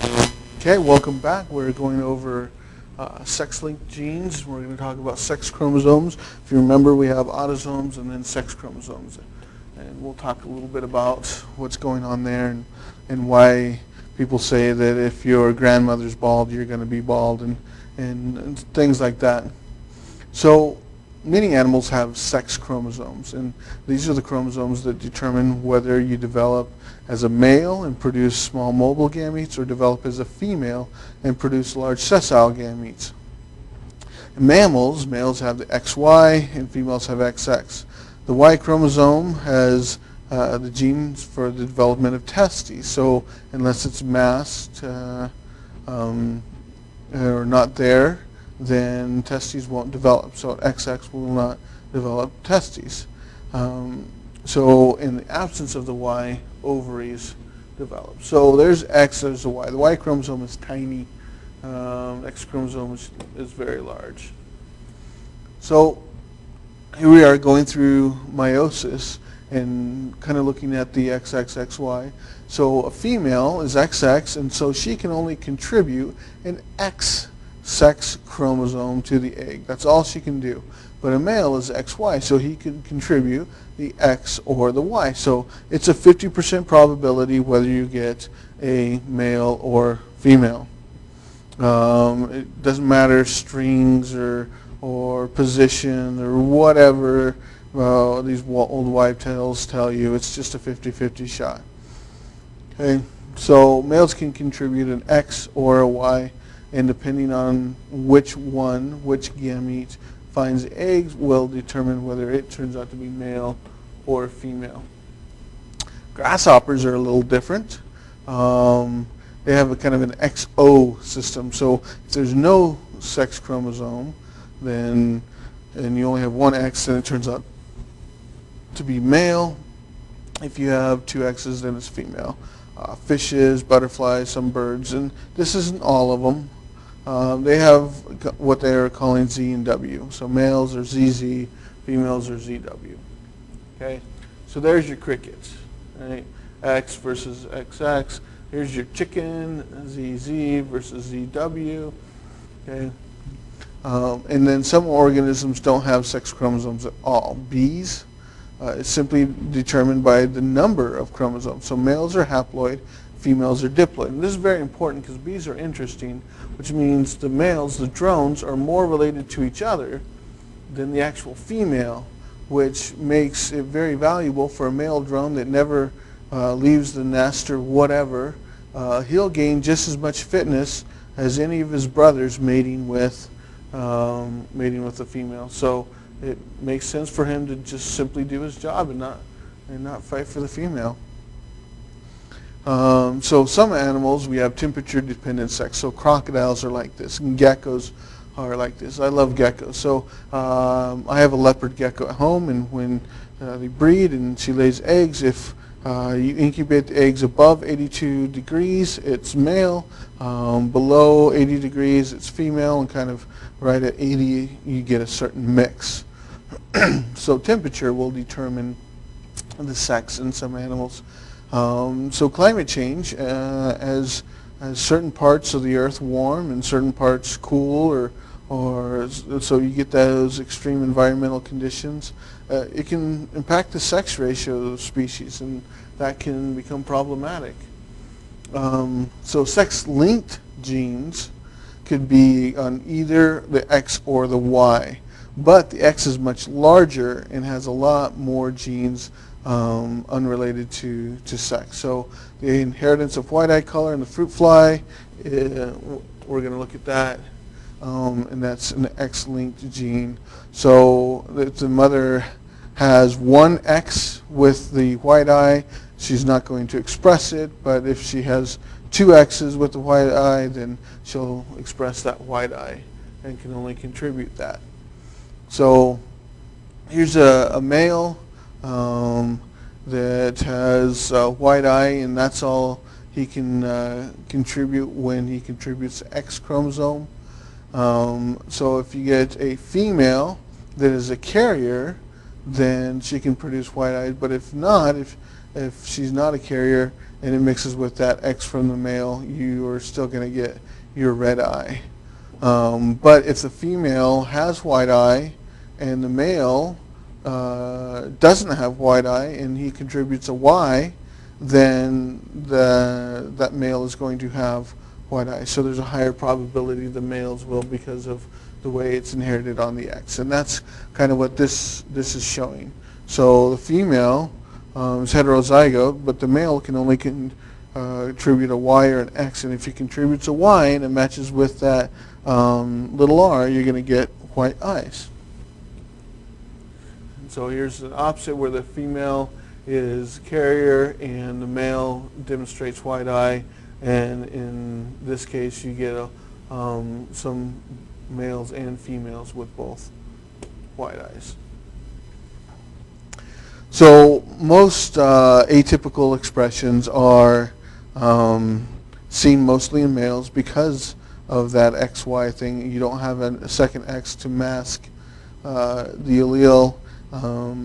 Okay, welcome back. We're going over sex-linked genes. We're going to talk about sex chromosomes. If you remember, we have autosomes and then sex chromosomes. And we'll talk a little bit about what's going on there and why people say that if your grandmother's bald, you're going to be bald and things like that. So many animals have sex chromosomes, and these are the chromosomes that determine whether you develop as a male and produce small mobile gametes or develop as a female and produce large sessile gametes. In mammals have the XY and females have XX. The Y chromosome has the genes for the development of testes, so unless it's masked or not there, then testes won't develop. So XX will not develop testes. So in the absence of the Y, ovaries develop. So there's X, there's the Y. The Y chromosome is tiny. X chromosome is very large. So here we are going through meiosis and kind of looking at the XXXY. So a female is XX, and so she can only contribute an X sex chromosome to the egg. That's all she can do. But a male is XY, so he can contribute the X or the Y. So it's a 50% probability whether you get a male or female. It doesn't matter strings or position or whatever these old wives' tales tell you. It's just a 50-50 shot. Okay, so males can contribute an X or a Y, and depending on which gamete finds eggs will determine whether it turns out to be male or female. Grasshoppers are a little different. They have a kind of an XO system. So if there's no sex chromosome, then and you only have one X, then it turns out to be male. If you have two X's, then it's female. Fishes, butterflies, some birds, and this isn't all of them. They have what they are calling Z and W. So males are ZZ, females are ZW. Okay, so there's your crickets, right? X versus XX. Here's your chicken, ZZ versus ZW. Okay, and then some organisms don't have sex chromosomes at all. Bees, it's simply determined by the number of chromosomes. So males are haploid, females are diploid. And this is very important because bees are interesting, which means the males, the drones, are more related to each other than the actual female, which makes it very valuable for a male drone that never leaves the nest or whatever. He'll gain just as much fitness as any of his brothers mating with a female. So it makes sense for him to just simply do his job and not fight for the female. So some animals, we have temperature-dependent sex. So crocodiles are like this, and geckos are like this. I love geckos. So I have a leopard gecko at home, and when they breed and she lays eggs, if you incubate the eggs above 82 degrees, it's male. Below 80 degrees, it's female, and kind of right at 80, you get a certain mix. So temperature will determine the sex in some animals. So climate change, as certain parts of the earth warm and certain parts cool, or so you get those extreme environmental conditions, it can impact the sex ratio of species, and that can become problematic. So sex-linked genes could be on either the X or the Y, but the X is much larger and has a lot more genes unrelated to sex. So the inheritance of white-eye color in the fruit fly, we're going to look at that, and that's an X-linked gene. So if the mother has one X with the white eye, she's not going to express it, but if she has two X's with the white eye, then she'll express that white eye and can only contribute that. So here's a male that has white eye, and that's all he can contribute when he contributes the X chromosome. So if you get a female that is a carrier, then she can produce white eyes. But if not, if she's not a carrier and it mixes with that X from the male, you are still going to get your red eye. But if the female has white eye and the male doesn't have white eye and he contributes a Y, then that male is going to have white eye. So there's a higher probability the males will because of the way it's inherited on the X. And that's kind of what this is showing. So the female is heterozygote, but the male can only contribute a Y or an X. And if he contributes a Y and it matches with that little r, you're going to get white eyes. And so here's the opposite where the female is carrier and the male demonstrates white eye. And in this case, you get some males and females with both white eyes. So most atypical expressions are seen mostly in males because of that XY thing. You don't have a second X to mask the allele,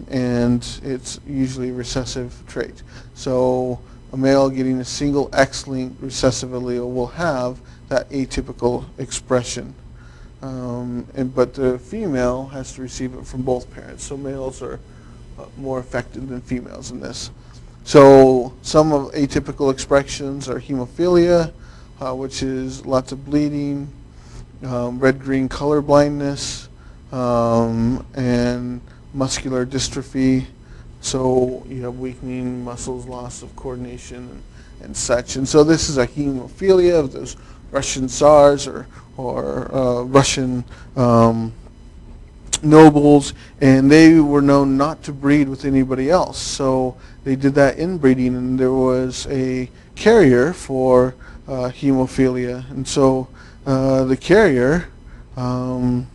and it's usually a recessive trait. So a male getting a single X-linked recessive allele will have that atypical expression. But the female has to receive it from both parents. So males are more affected than females in this. So some of atypical expressions are hemophilia, which is lots of bleeding, red-green color blindness, and muscular dystrophy. So you have weakening muscles, loss of coordination, and such. And so this is a hemophilia of those Russian Tsars or Russian nobles, and they were known not to breed with anybody else. So they did that inbreeding, and there was a carrier for hemophilia. And so the carrier and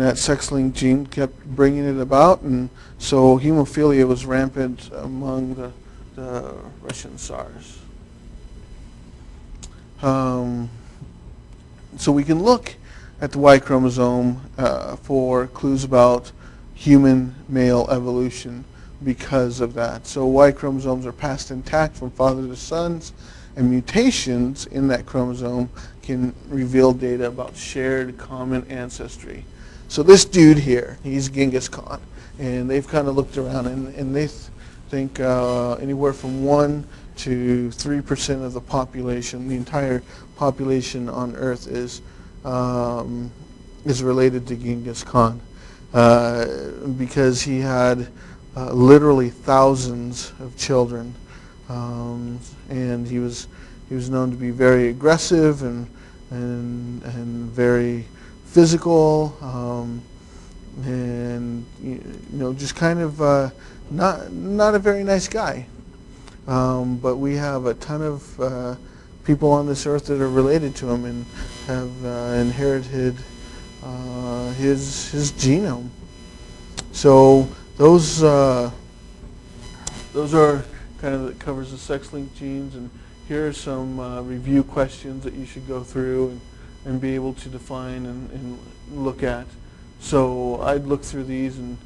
that sex-linked gene kept bringing it about, and so hemophilia was rampant among the Russian Tsars. So we can look at the Y chromosome for clues about human male evolution because of that. So Y chromosomes are passed intact from father to sons, and mutations in that chromosome can reveal data about shared common ancestry. So this dude here, he's Genghis Khan, and they've kind of looked around, and they think anywhere from 1 to 3% of the population, the entire population on Earth is related to Genghis Khan because he had literally thousands of children, and he was known to be very aggressive and very physical, and just kind of not a very nice guy. But we have a ton of people on this earth that are related to him and have inherited his genome. So those are kind of that covers the sex-linked genes, and here are some review questions that you should go through and be able to define and look at. So I'd look through these and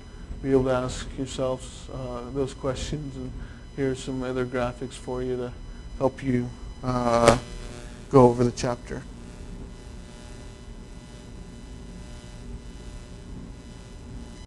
be able to ask yourselves those questions, and here's some other graphics for you to help you go over the chapter.